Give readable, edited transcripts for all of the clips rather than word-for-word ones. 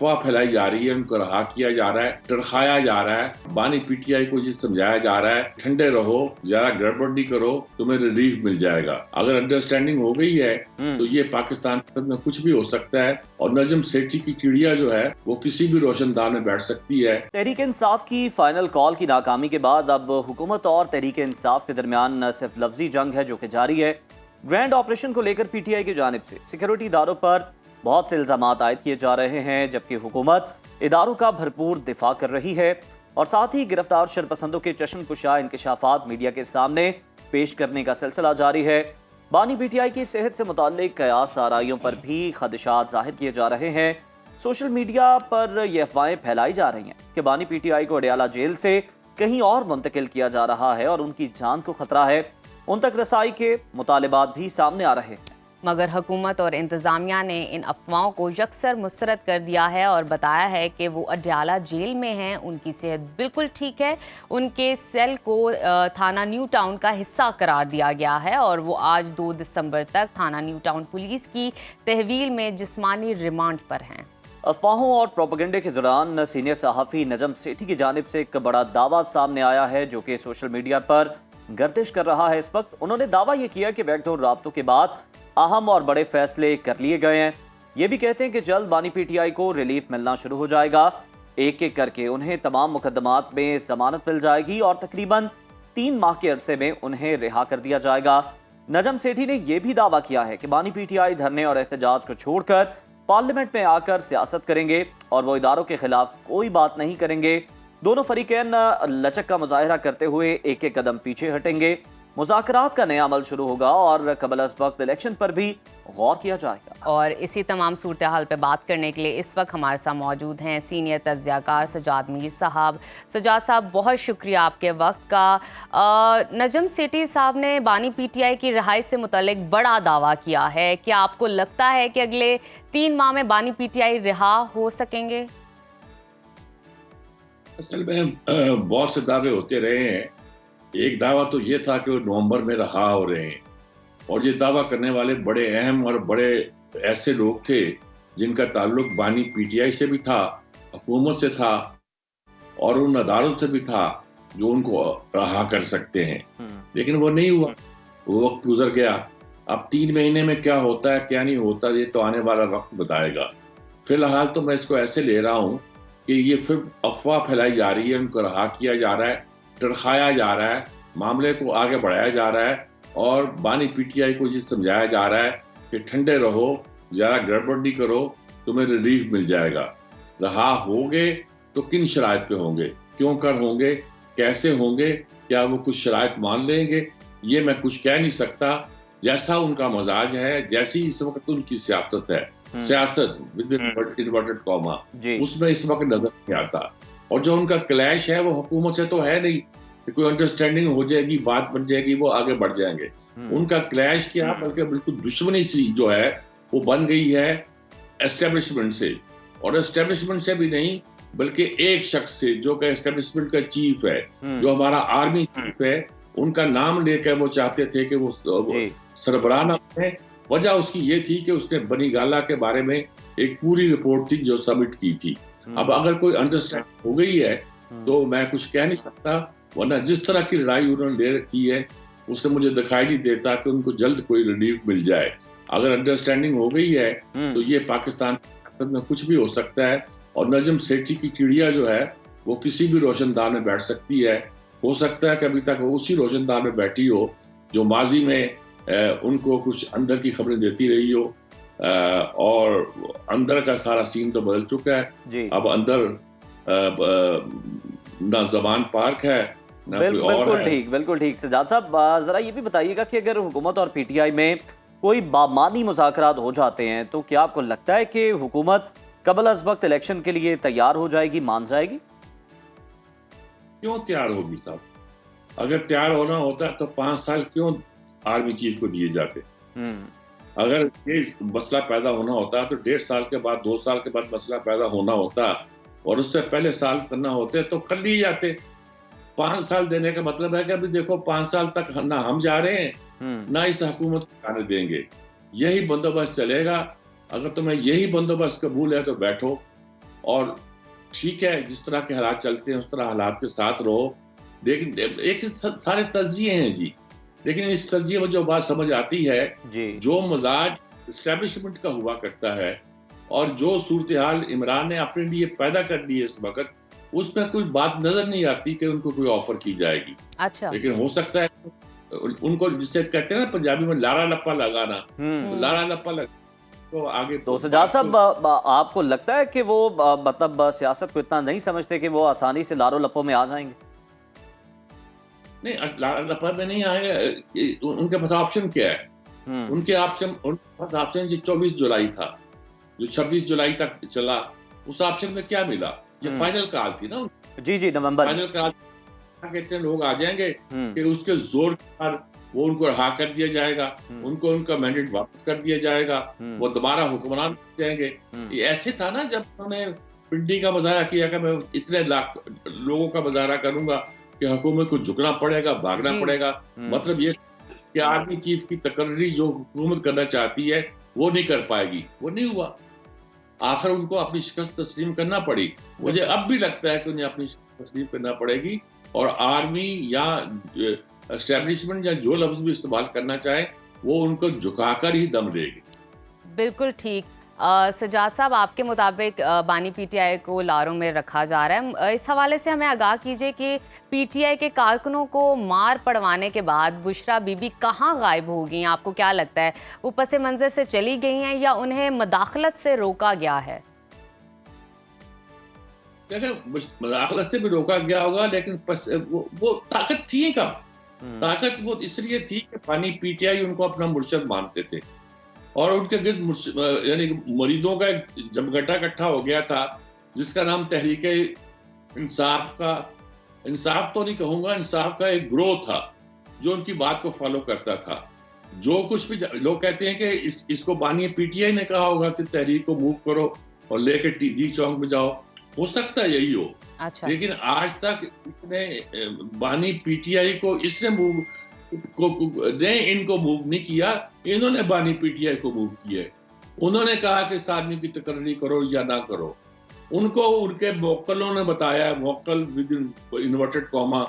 अफवाह फैलाई जा रही है, उनको रहा किया जा रहा है, तड़खाया जा रहा है। बानी पीटीआई को ये समझाया जा रहा है ठंडे रहो, ज्यादा गड़बड़ नहीं करो, तुम्हें रिलीफ मिल जाएगा। अगर अंडरस्टैंडिंग हो गई है तो ये पाकिस्तान में कुछ भी हो सकता है और नजम सेठी की चिड़िया जो है वो किसी भी रोशनदान में बैठ सकती है। तहरीक इंसाफ की फाइनल कॉल की नाकामी के बाद अब हुकूमत और तहरीक इंसाफ के दरमियान न सिर्फ लफ्जी जंग है जो कि जारी है, ग्रैंड ऑपरेशन को लेकर पीटीआई की जानिब से सिक्योरिटी इदारों पर बहुत से इल्जामात आयद किए जा रहे हैं, जबकि हुकूमत इदारों का भरपूर दिफा कर रही है और साथ ही गिरफ्तार शरपसंदों के चश्मकुशा इंकशाफात मीडिया के सामने पेश करने का सिलसिला जारी है। बानी पीटीआई की सेहत से मुताल्लिक कयास आराइयों पर भी खदशात जाहिर किए जा रहे हैं। सोशल मीडिया पर यह अफवाहें फैलाई जा रही हैं कि बानी पीटीआई को अडयाला जेल से कहीं और मुंतकिल किया जा रहा है और उनकी जान को खतरा है। उन तक रसाई के मुतालिबात भी सामने आ रहे हैं, मगर हुकूमत और इंतज़ामिया ने इन अफवाहों को यकसर मुस्तरद कर दिया है और बताया है कि वो अडयाला जेल में हैं, उनकी सेहत बिल्कुल ठीक है, उनके सेल को थाना न्यू टाउन का हिस्सा करार दिया गया है और वो आज 2 दिसंबर तक थाना न्यू टाउन पुलिस की तहवील में जिस्मानी रिमांड पर हैं। अफवाहों और प्रोपेगेंडे के दौरान सीनियर सहाफ़ी नजम सेठी की जानिब से एक बड़ा दावा सामने आया है जो कि सोशल मीडिया पर गर्दिश कर रहा है। इस वक्त उन्होंने दावा यह किया कि बैकडोर राब्तों के बाद अहम और बड़े फैसले कर लिए गए हैं। ये भी कहते हैं कि जल्द बानी पीटीआई को रिलीफ मिलना शुरू हो जाएगा। एक एक करके उन्हें तमाम मुकदमात में जमानत मिल जाएगी और तकरीबन 3 माह के अरसे में उन्हें रिहा कर दिया जाएगा। नजम सेठी ने यह भी दावा किया है कि बानी पीटीआई धरने और एहतजाज को छोड़कर पार्लियामेंट में आकर सियासत करेंगे और वो इदारों के खिलाफ कोई बात नहीं करेंगे। दोनों फरीकैन लचक का मुजाहिरा करते हुए एक एक कदम पीछे हटेंगे। मुज़ाकरात का नया अमल शुरू होगा और कबल अज़ वक्त इलेक्शन पर भी गौर किया जाएगा। और इसी तमाम सूरत हाल पर बात करने के लिए इस वक्त हमारे साथ मौजूद हैं सीनियर तज्ज़ियाकार सजाद मीर साहब। सजाद साहब, बहुत शुक्रिया आपके वक्त का। नजम सेठी साहब ने बानी पीटीआई की रिहाई से मुतल्लिक बड़ा दावा किया है। क्या आपको लगता है कि अगले 3 माह में बानी पीटीआई रिहा हो सकेंगे? असल में बहुत से दावे होते रहे हैं। एक दावा तो ये था कि वो नवंबर में रहा हो रहे हैं और ये दावा करने वाले बड़े अहम और बड़े ऐसे लोग थे जिनका ताल्लुक बानी पीटीआई से भी था, हुकूमत से था और उन अदालत से भी था जो उनको रहा कर सकते हैं, लेकिन वो नहीं हुआ। वो वक्त गुजर गया। अब 3 महीने में क्या होता है क्या नहीं होता ये तो आने वाला वक्त बताएगा। फिलहाल तो मैं इसको ऐसे ले रहा हूँ कि ये फिर अफवाह फैलाई जा रही है, उनको रहा किया जा रहा है, तड़खाया जा रहा है, मामले को आगे बढ़ाया जा रहा है और बानी पीटीआई को ये समझाया जा रहा है कि ठंडे रहो, ज़्यादा गड़बड़ नहीं करो, तुम्हें रिलीफ मिल जाएगा। रहा होंगे तो किन शराइत पे होंगे, क्यों कर होंगे, कैसे होंगे, क्या वो कुछ शराइत मान लेंगे, ये मैं कुछ कह नहीं सकता। जैसा उनका मजाज है, जैसी इस वक्त उनकी सियासत है, सियासत विद इन्वर्टेड कॉमा, उसमें इस वक्त नजर नहीं आता। और जो उनका क्लैश है वो हुकूमत से तो है नहीं कि कोई अंडरस्टैंडिंग हो जाएगी, बात बन जाएगी, वो आगे बढ़ जाएंगे। उनका क्लैश क्या, बल्कि बिल्कुल दुश्मनी सी जो है वो बन गई है एस्टेब्लिशमेंट से, और एस्टेब्लिशमेंट से भी नहीं बल्कि एक शख्स से जो कि एस्टेब्लिशमेंट का चीफ है, जो हमारा आर्मी चीफ है। उनका नाम लेकर वो चाहते थे कि वो सरबराह ना बने। वजह उसकी ये थी कि उसने बनी गाला के बारे में एक पूरी रिपोर्ट थी जो सबमिट की थी। अब अगर कोई अंडरस्टैंडिंग हो गई है तो मैं कुछ कह नहीं सकता, वरना जिस तरह की लड़ाई उन्होंने ले रखी है उससे मुझे दिखाई नहीं देता कि उनको जल्द कोई रिलीफ मिल जाए। अगर अंडरस्टैंडिंग हो गई है तो ये पाकिस्तान में कुछ भी हो सकता है और नजम सेठी की चिड़िया जो है वो किसी भी रोशनदान में बैठ सकती है। हो सकता है कि अभी तक वो उसी रोशनदान में बैठी हो जो माजी में उनको कुछ अंदर की खबरें देती रही हो, और अंदर का सारा सीन तो बदल चुका है। अब अंदर ना जबान पार्क है ना कोई और है। बिल्कुल ठीक। सजाद साहब, जरा ये भी बताइएगा कि अगर हुकूमत और पीटीआई में कोई बामानी मुज़ाकरात हो जाते हैं तो क्या आपको लगता है कि हुकूमत कबल अज़ वक्त इलेक्शन के लिए तैयार हो जाएगी, मान जाएगी? क्यों तैयार होगी साहब? अगर तैयार होना होता तो 5 साल क्यों आर्मी चीफ को दिए जाते? अगर ये मसला पैदा होना होता तो 1.5 साल के बाद, 2 साल के बाद मसला पैदा होना होता और उससे पहले साल करना होते तो कर लिए जाते। 5 साल देने का मतलब है कि अभी देखो 5 साल तक ना हम जा रहे हैं ना इस हुकूमत को जाने देंगे। यही बंदोबस्त चलेगा। अगर तुम्हें यही बंदोबस्त कबूल है तो बैठो, और ठीक है, जिस तरह के हालात चलते हैं उस तरह हालात के साथ रहो। लेकिन एक सारे तज्जिए हैं जी, लेकिन इस तज्जिए में जो बात समझ आती है, जी जो मजाज एस्टेब्लिशमेंट का हुआ करता है और जो सूरत हाल इमरान ने अपने लिए पैदा कर दी है इस वक्त, उसमें कोई बात नजर नहीं आती कि उनको कोई ऑफर की जाएगी। अच्छा। लेकिन हो सकता है उनको, जिसे कहते हैं ना पंजाबी में लारा लप्पा लगाना, तो लारा लप्पा लगा तो आगे तो सजाद साहब, आपको लगता है कि वो मतलब सियासत को इतना नहीं समझते कि वो आसानी से लारो लप्पो में आ जाएंगे? नहीं, लारा लप्पा में नहीं आएगा। उनके पास ऑप्शन क्या है? उनके पास ऑप्शन जो 24 जुलाई था, जो 26 जुलाई तक चला, उस ऑप्शन में क्या मिला? ये फाइनल कॉल थी ना। जी नवंबर फाइनल कॉल कहते हैं लोग आ जाएंगे कि उसके जोर पर वो उनको रहा कर दिया जाएगा, उनको उनका मैंडेट वापस कर दिया जाएगा, वो दोबारा हुक्मरान बन जाएंगे। ये ऐसे था ना जब उन्होंने पिंडी का मुजाहरा किया कि मैं इतने लाख लोगों का मुजाहरा करूंगा कि हुकूमत को झुकना पड़ेगा, भागना पड़ेगा। मतलब ये कि आर्मी चीफ की तकर्री जो हुकूमत करना चाहती है वो नहीं कर पाएगी, वो नहीं हुआ। आखिर उनको अपनी शिकस्त तस्लीम करना पड़ी। मुझे अब भी लगता है कि उन्हें अपनी शिकस्त तस्लीम करना पड़ेगी और आर्मी या एस्टेब्लिशमेंट या जो लफ्ज भी इस्तेमाल करना चाहे वो उनको झुकाकर ही दम देगी। बिल्कुल ठीक। सजाद साहब, आपके मुताबिक बानी पीटीआई को लारों में रखा जा रहा है। इस हवाले से हमें आगाह कीजिए कि पीटीआई के कारकुनों को मार पड़वाने के बाद बुशरा बीबी कहाँ गायब हो गई? आपको क्या लगता है, वो पस मंज़र से चली गई हैं या उन्हें मदाखलत से रोका गया है? मदाखलत से भी रोका गया होगा, लेकिन वो ताकत थी कब? ताकत वो इसलिए थी कि बानी पीटीआई उनको अपना मुर्शद मानते थे और उनके गिर्द यानी मरीदों का एक जमघटा इकट्ठा हो गया था जिसका नाम तहरीक इंसाफ का, इंसाफ तो नहीं कहूंगा, इंसाफ का एक ग्रोह था जो उनकी बात को फॉलो करता था। जो कुछ भी लोग कहते हैं कि इसको बानी पीटीआई ने कहा होगा कि तहरीक को मूव करो और लेके टी चौक में जाओ, हो सकता है यही हो। अच्छा। लेकिन आज तक इसने बानी पीटीआई को इसने इनको मूव नहीं किया, इन्होंने बानी पीटीआई को मूव किया है। उन्होंने कहा कि इस आदमी की तकर्री करो या ना करो। उनको उनके मोक्कलों ने बताया, मोक्कल विद इन्वर्टेड कॉमा,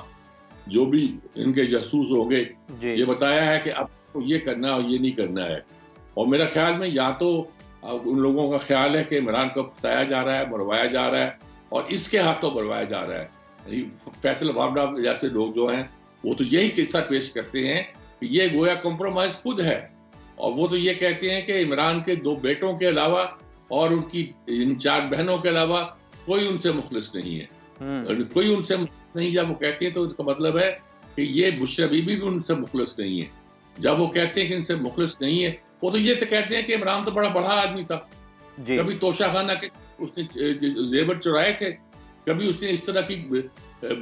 जो भी इनके जासूस होंगे, ये बताया है कि अब तो ये करना है और ये नहीं करना है। और मेरा ख्याल में या तो उन लोगों का ख्याल है कि इमरान को फंसाया जा रहा है, मरवाया जा रहा है और इसके हाथों मरवाया जा रहा है। फैसल वावड़ा जैसे लोग जो हैं वो तो यही किस्सा पेश करते हैं कि ये गोया कॉम्प्रोमाइज खुद है और वो तो ये कहते हैं कि इमरान के 2 बेटों के अलावा और उनकी इन 4 बहनों के अलावा कोई उनसे मुखलिस नहीं है। कोई उनसे मुखलिस नहीं, जब वो कहते हैं तो उसका मतलब है कि ये बुशरा बीबी भी उनसे मुखलिस नहीं है। जब वो कहते हैं कि इनसे मुखलिस नहीं है, वो तो ये तो कहते हैं कि इमरान तो बड़ा आदमी था, कभी तोशा खाना के उसने जेवर चुराए थे, कभी उसने इस तरह की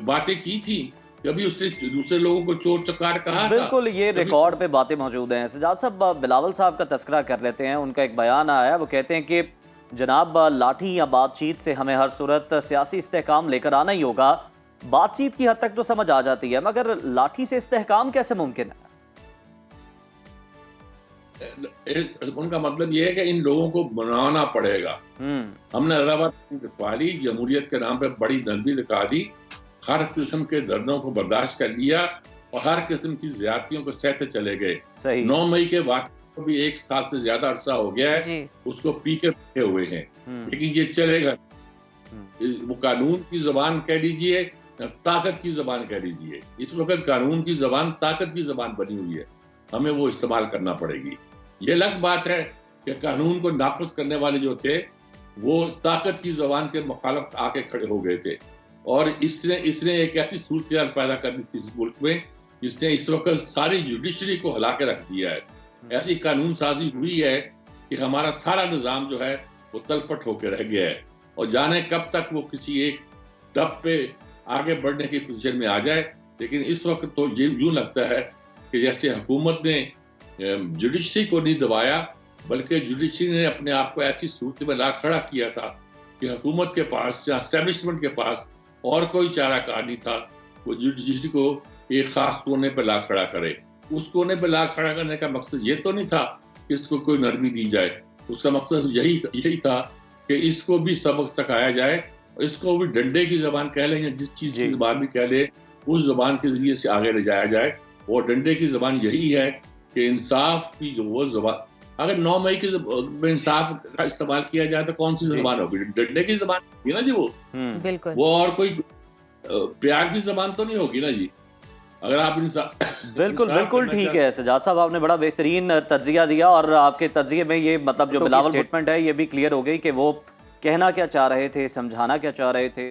बातें की थी, कभी उसने दूसरे लोगों को चोर चकार कहा। बिल्कुल, ये रिकॉर्ड पे बातें मौजूद हैं। सजाद साहब, बिलावल साहब का तस्करा कर लेते हैं। उनका एक बयान आया है, वो कहते हैं कि जनाब लाठी या बातचीत से हमें हर सूरत सियासी इस्तेहकाम लेकर आना ही होगा। बातचीत की हद तक तो समझ आ जाती है, मगर लाठी से इस्तेहकाम कैसे मुमकिन है? उनका मतलब यह है कि इन लोगों को बनाना पड़ेगा। हमने अलाहाबाद जमहूरियत के नाम पे बड़ी नरमी दिखा दी, हर किस्म के दर्दों को बर्दाश्त कर लिया और हर किस्म की ज्यादतियों को सहते चले गए। 9 मई के वाक़ये को भी 1 साल से ज्यादा अरसा हो गया है, उसको पी के बैठे हुए हैं, लेकिन ये चलेगा। वो कानून की जबान कह लीजिए, ताकत की जबान कह लीजिए, इस वक्त कानून की जबान ताकत की जबान बनी हुई है, हमें वो इस्तेमाल करना पड़ेगी। ये अलग बात है कि कानून को नाफिज करने वाले जो थे वो ताकत की जबान के मुखालिफ आके खड़े हो गए थे और इसने एक ऐसी सूरत पैदा कर दी थी इस मुल्क में, जिसने इस वक्त सारी जुडिशरी को हिला के रख दिया है। ऐसी कानून साजी हुई है कि हमारा सारा निज़ाम जो है वो तलपट होकर रह गया है और जाने कब तक वो किसी एक दब पे आगे बढ़ने की पोजीशन में आ जाए। लेकिन इस वक्त तो ये यूं लगता है कि जैसे हुकूमत ने जुडिशरी को नहीं दबाया, बल्कि जुडिशरी ने अपने आप को ऐसी सूरत में ला खड़ा किया था कि हुकूमत के पास या एस्टेब्लिशमेंट के पास और कोई चाराकार नहीं था वो जुडिशरी को एक खास कोने पर ला खड़ा करे। उस कोने पर ला खड़ा करने का मकसद ये तो नहीं था कि इसको कोई नरमी दी जाए, उसका मकसद यही था कि इसको भी सबक सिखाया जाए, और इसको भी डंडे की ज़बान कह लें या जिस चीज़ जी। की ज़बान भी कह लें, उस ज़बान के ज़रिए से आगे ले जाया जाए। और डंडे की ज़बान यही है कि इंसाफ की जो वो ज़बान, अगर 9 मई की में इंसाफ का इस्तेमाल किया जाए तो कौन सी जी। ज़बान होगी? डंडे की ज़बान होगी ना जी वो। बिल्कुल। वो और कोई प्यार की ज़बान तो नहीं होगी ना जी। अगर आप बिल्कुल इंसाफ बिल्कुल करना ठीक है सजाद साहब, आपने बड़ा बेहतरीन तज्जिया दिया और आपके तज्जिए में ये मतलब जो बिलावल स्टेटमेंट है ये भी क्लियर हो गई कि वो कहना क्या चाह रहे थे, समझाना क्या चाह रहे थे।